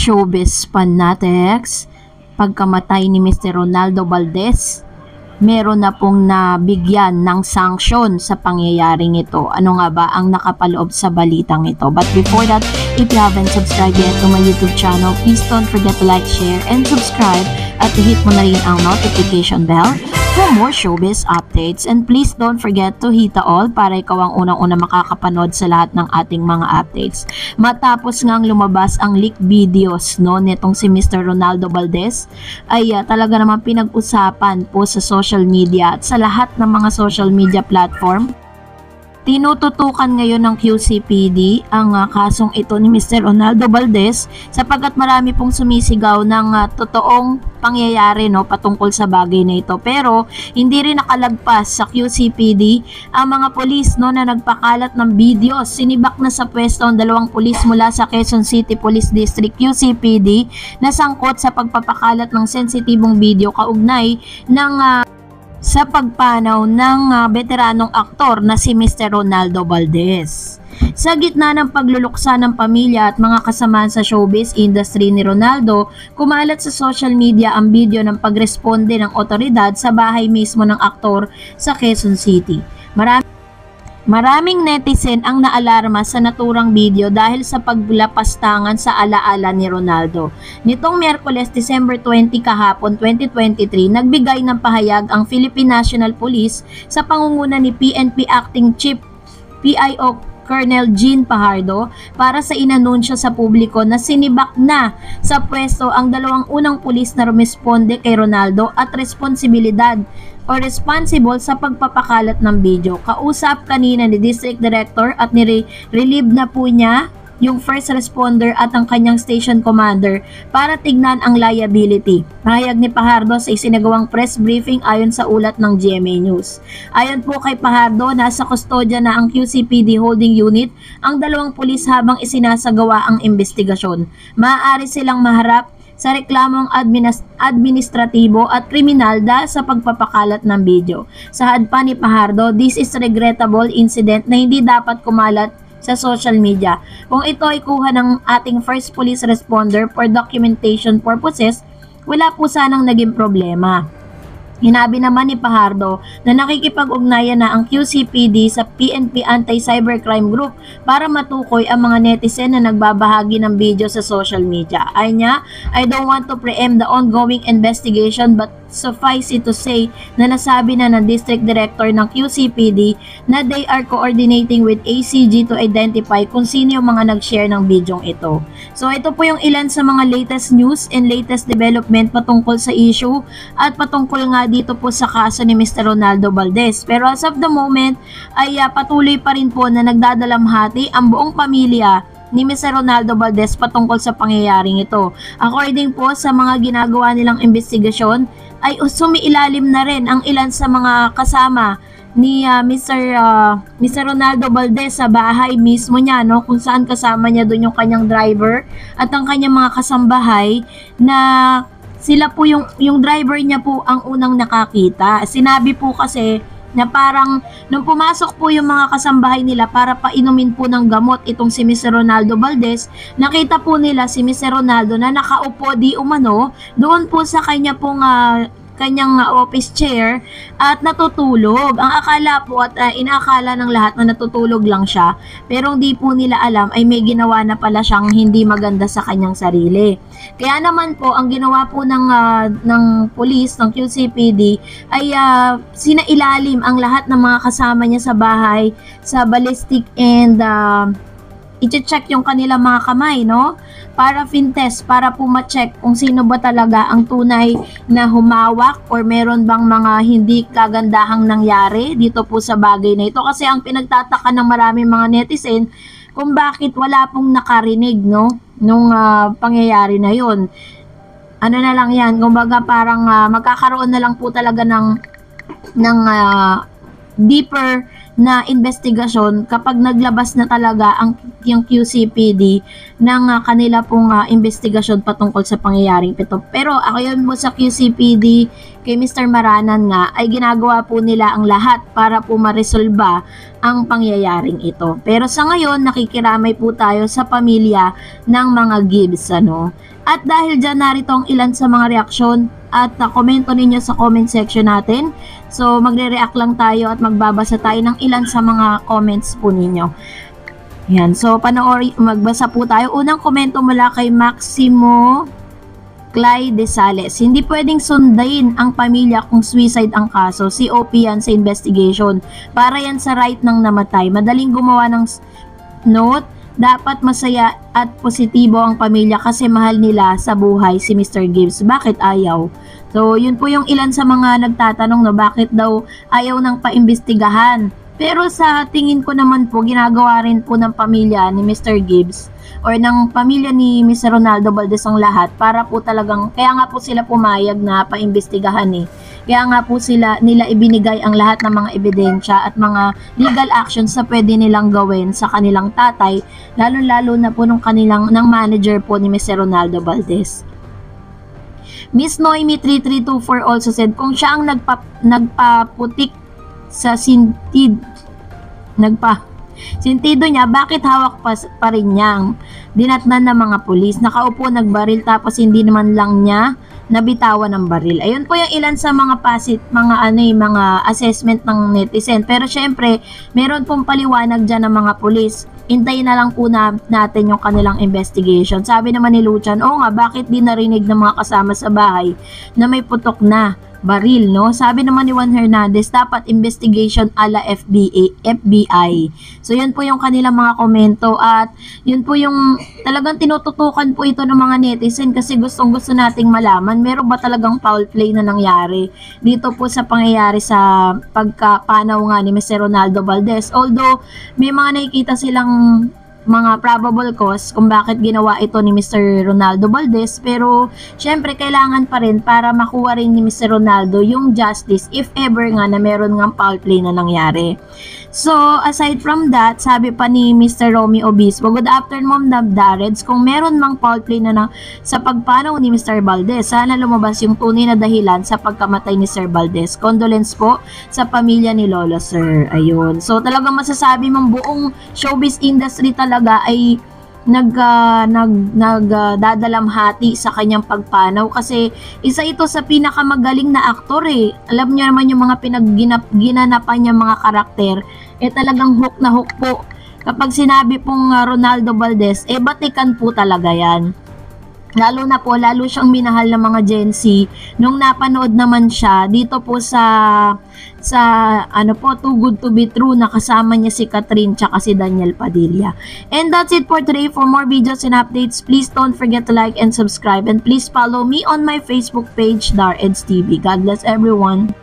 showbiz fanatics, pagkamatay ni Mr. Ronaldo Valdez, meron na pong nabigyan ng sanction sa pangyayaring ito. Ano nga ba ang nakapaloob sa balitang ito? But before that, if you haven't subscribed yet to my YouTube channel, please don't forget to like, share, and subscribe at hit mo na rin ang notification bell for more showbiz updates. And please don't forget to hit the all para ikaw ang unang-una makakapanood sa lahat ng ating mga updates. Matapos ngang lumabas ang leak videos nitong si Mr. Ronaldo Valdez, ay talaga naman pinag-usapan po sa social media at sa lahat ng mga social media platform. Tinututukan ngayon ng QCPD ang kasong ito ni Mr. Ronaldo Valdez sapagkat marami pong sumisigaw ng totoong pangyayari patungkol sa bagay na ito. Pero hindi rin nakalagpas sa QCPD ang mga pulis na nagpakalat ng videos. Sinibak na sa pwesto ang 2 pulis mula sa Quezon City Police District QCPD na sangkot sa pagpapakalat ng sensitibong video kaugnay ng sa pagpanaw ng veteranong aktor na si Mr. Ronaldo Valdez. Sa gitna ng pagluluksa ng pamilya at mga kasamaan sa showbiz industry ni Ronaldo, kumalat sa social media ang video ng pagresponde ng otoridad sa bahay mismo ng aktor sa Quezon City. Maraming netizen ang naalarma sa naturang video dahil sa paglapastangan sa alaala ni Ronaldo. Nitong Miyerkules, December 20 kahapon 2023, nagbigay ng pahayag ang Philippine National Police sa pangunguna ni PNP Acting Chief PIO Colonel Jean Pajardo para sa inanunsyo sa publiko na sinibak na sa pwesto ang 2 unang pulis na rumesponde kay Ronaldo at responsibilidad o responsible sa pagpapakalat ng video. Kausap kanina ni District Director at ni-relieve na po niya yung first responder at ang kanyang station commander para tignan ang liability. Pahayag ni Pajardo sa isinagawang press briefing ayon sa ulat ng GMA News. Ayon po kay Pajardo, nasa kustodya na ang QCPD holding unit ang 2 pulis habang isinasagawa ang investigasyon. Maaari silang maharap sa reklamong administratibo at kriminal dahil sa pagpapakalat ng video. Sa hadpa ni Pajardo, this is regrettable incident na hindi dapat kumalat sa social media. Kung ito ay kuha ng ating first police responder for documentation purposes, wala po sanang naging problema. Hinabi naman ni Pajardo na nakikipag-ugnayan na ang QCPD sa PNP Anti-Cybercrime Group para matukoy ang mga netizen na nagbabahagi ng video sa social media. Ay niya, I don't want to preempt the ongoing investigation but suffice it to say na nasabi na ng District Director ng QCPD na they are coordinating with ACG to identify kung sino yung mga nag-share ng bidyong ito. So ito po yung ilan sa mga latest news and latest development patungkol sa issue at patungkol nga dito po sa kaso ni Mr. Ronaldo Valdez. Pero as of the moment ay patuloy pa rin po na nagdadalamhati ang buong pamilya ni Mr. Ronaldo Valdez patungkol sa pangyayaring ito. According po sa mga ginagawa nilang investigasyon, ay sumiilalim na rin ang ilan sa mga kasama ni Mr. Ronaldo Valdez sa bahay mismo niya, kung saan kasama niya doon yung kanyang driver at ang kanyang mga kasambahay na sila po yung driver niya po ang unang nakakita. Sinabi po kasi na parang nung pumasok po yung mga kasambahay nila para painumin po ng gamot itong si Mr. Ronaldo Valdez, nakita po nila si Mr. Ronaldo na nakaupo di umano doon po sa kanya pong kanyang office chair at natutulog. Ang akala po at inaakala ng lahat na natutulog lang siya, pero hindi po nila alam ay may ginawa na pala siyang hindi maganda sa kanyang sarili. Kaya naman po ang ginawa po ng police, ng QCPD ay sinailalim ang lahat ng mga kasama niya sa bahay sa ballistic and i-check yung kanilang mga kamay, para test, para po ma-check kung sino ba talaga ang tunay na humawak or meron bang mga hindi kagandahang nangyari dito po sa bagay na ito. Kasi ang pinagtataka ng maraming mga netizen kung bakit wala pong nakarinig nung pangyayari na yon. Ano na lang yan, kumbaga parang magkakaroon na lang po talaga ng deeper na investigasyon kapag naglabas na talaga yung QCPD ng kanila pong investigasyon patungkol sa pangyayaring ito. Pero ako yun mo sa QCPD kay Mr. Maranan nga ay ginagawa po nila ang lahat para po maresolba ang pangyayaring ito. Pero sa ngayon nakikiramay po tayo sa pamilya ng mga Gibbs ano. At dahil dyan narito ang ilan sa mga reaksyon at komento ninyo sa comment section natin. So magre-react lang tayo at magbabasa tayo ng ilan sa mga comments po ninyo. Yan, so magbasa po tayo. Unang komento mula kay Maximo Clay de Sales. Hindi pwedeng sundayin ang pamilya kung suicide ang kaso. COP yan sa investigation. Para yan sa right ng namatay. Madaling gumawa ng note. Dapat masaya at positibo ang pamilya kasi mahal nila sa buhay si Mr. Gibbs. Bakit ayaw? So, yun po yung ilan sa mga nagtatanong no, bakit daw ayaw ng paimbestigahan. Pero sa tingin ko naman po, ginagawa rin po ng pamilya ni Mr. Gibbs or ng pamilya ni Mr. Ronaldo Valdez ang lahat para po talagang, kaya nga po sila pumayag na paimbestigahan eh. Kaya nga po nila ibinigay ang lahat ng mga ebidensya at mga legal actions na pwede nilang gawin sa kanilang tatay, lalo-lalo na po ng manager po ni Mr. Ronaldo Valdez. Miss Noemi 3324 also said, kung siya ang nagpaputik sa sentido niya, bakit hawak pa rin niyang dinatnan ng mga pulis, nakaupo nagbaril tapos hindi naman lang niya nabitawan ng baril. Ayun po yung ilan sa mga mga assessment ng netizen. Pero syempre, meron pong paliwanag dyan ng mga pulis. Hintayin na lang po natin yung kanilang investigation. Sabi naman ni Luchan, oo nga, bakit di narinig ng mga kasama sa bahay na may putok na baril, no? Sabi naman ni Juan Hernandez, dapat investigation ala FBI. So, yun po yung kanilang mga komento at yun po yung talagang tinututukan po ito ng mga netizen kasi gustong-gusto nating malaman, meron ba talagang foul play na nangyari dito po sa pangyayari sa pagkapanaw nga ni Mr. Ronaldo Valdez. Although, may mga nakikita silang mga probable cause kung bakit ginawa ito ni Mr. Ronaldo Valdez, pero syempre kailangan pa rin para makuha rin ni Mr. Ronaldo yung justice if ever nga na meron ng foul play na nangyari. So, aside from that, sabi pa ni Mr. Romy Obispo, good afternoon, Ma'am Dareds, kung meron mang foul play na sa pagpanaw ni Mr. Valdez, sana lumabas yung tunay na dahilan sa pagkamatay ni Sir Valdez. Condolence po sa pamilya ni Lolo, sir. Ayun. So, talagang masasabi mong buong showbiz industry talaga ay nagdadalamhati sa kanyang pagpanaw kasi isa ito sa pinakamagaling na aktor eh. Alam niyo naman yung mga ginanapan niya mga karakter talagang hook na hook po. Kapag sinabi pong Ronaldo Valdez, batikan po talaga yan. Lalo siyang minahal ng mga Gen Z nung napanood naman siya dito po sa Too Good to Be True na kasama niya si Catherine tsaka si Daniel Padilla. And that's it for today. For more videos and updates, please don't forget to like and subscribe and please follow me on my Facebook page, Dareds TV. God bless everyone.